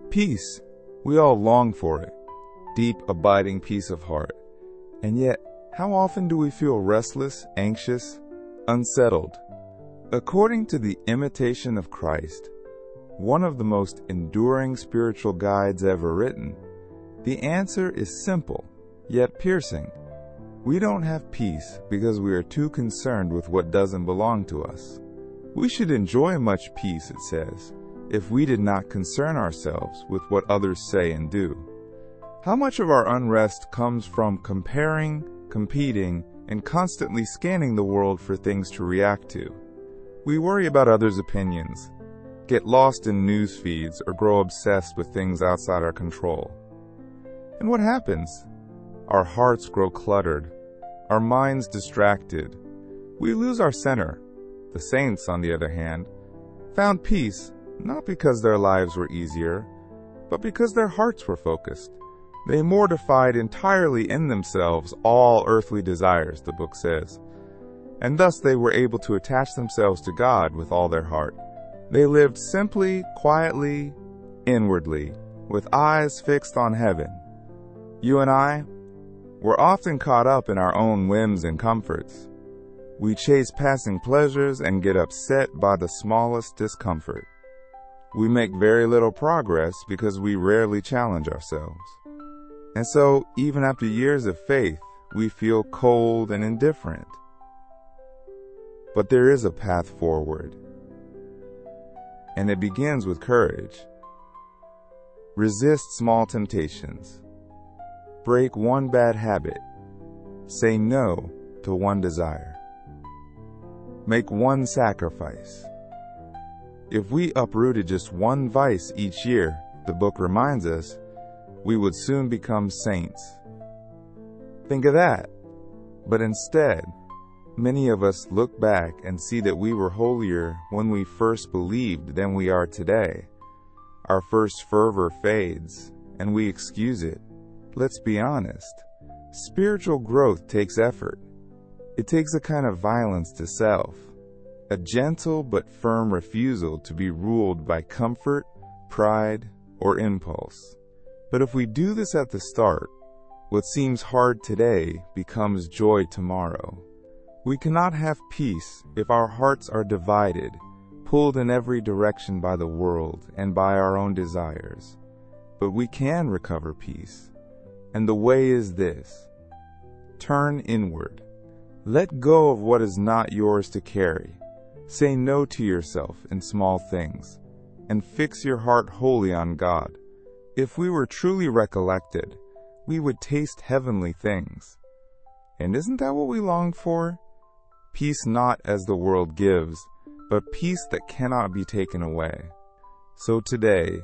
Peace. We all long for it. Deep, abiding peace of heart. And yet, how often do we feel restless, anxious, unsettled? According to the Imitation of Christ, one of the most enduring spiritual guides ever written, the answer is simple, yet piercing. We don't have peace because we are too concerned with what doesn't belong to us. We should enjoy much peace, it says, if we did not concern ourselves with what others say and do. How much of our unrest comes from comparing, competing, and constantly scanning the world for things to react to? We worry about others' opinions, get lost in news feeds, or grow obsessed with things outside our control. And what happens? Our hearts grow cluttered, our minds distracted. We lose our center. The saints, on the other hand, found peace not because their lives were easier, but because their hearts were focused. They mortified entirely in themselves all earthly desires, the book says, and thus they were able to attach themselves to God with all their heart. They lived simply, quietly, inwardly, with eyes fixed on heaven. You and I, we're often caught up in our own whims and comforts. We chase passing pleasures and get upset by the smallest discomfort. We make very little progress because we rarely challenge ourselves. And so, even after years of faith, we feel cold and indifferent. But there is a path forward, and it begins with courage. Resist small temptations. Break one bad habit. Say no to one desire. Make one sacrifice. If we uprooted just one vice each year, the book reminds us, we would soon become saints. Think of that. But instead, many of us look back and see that we were holier when we first believed than we are today. Our first fervor fades, and we excuse it. Let's be honest. Spiritual growth takes effort. It takes a kind of violence to self, a gentle but firm refusal to be ruled by comfort, pride, or impulse. But if we do this at the start, what seems hard today becomes joy tomorrow. We cannot have peace if our hearts are divided, pulled in every direction by the world and by our own desires. But we can recover peace. And the way is this: turn inward. Let go of what is not yours to carry. Say no to yourself in small things, and fix your heart wholly on God. If we were truly recollected, we would taste heavenly things. And isn't that what we long for? Peace not as the world gives, but peace that cannot be taken away. So today,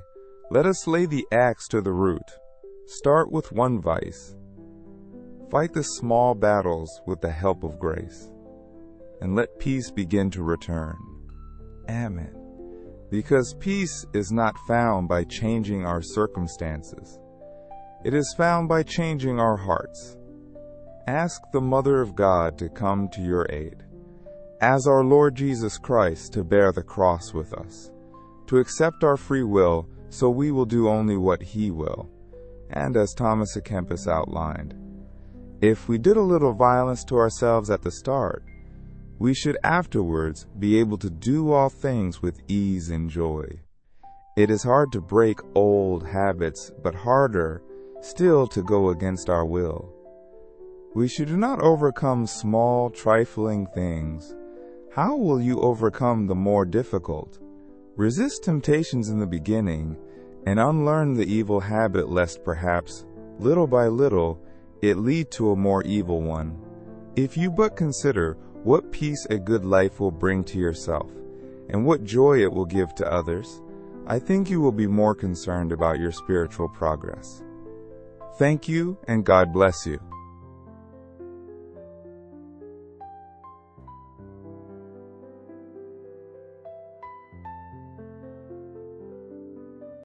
let us lay the axe to the root. Start with one vice. Fight the small battles with the help of grace, and let peace begin to return. Amen. Because peace is not found by changing our circumstances. It is found by changing our hearts. Ask the Mother of God to come to your aid. Ask our Lord Jesus Christ to bear the cross with us, to accept our free will so we will do only what He will. And as Thomas à Kempis outlined, if we did a little violence to ourselves at the start, we should afterwards be able to do all things with ease and joy. It is hard to break old habits, but harder still to go against our will. We should not overcome small, trifling things. How will you overcome the more difficult? Resist temptations in the beginning, and unlearn the evil habit, lest perhaps, little by little, it lead to a more evil one. If you but consider what peace a good life will bring to yourself, and what joy it will give to others, I think you will be more concerned about your spiritual progress. Thank you, and God bless you.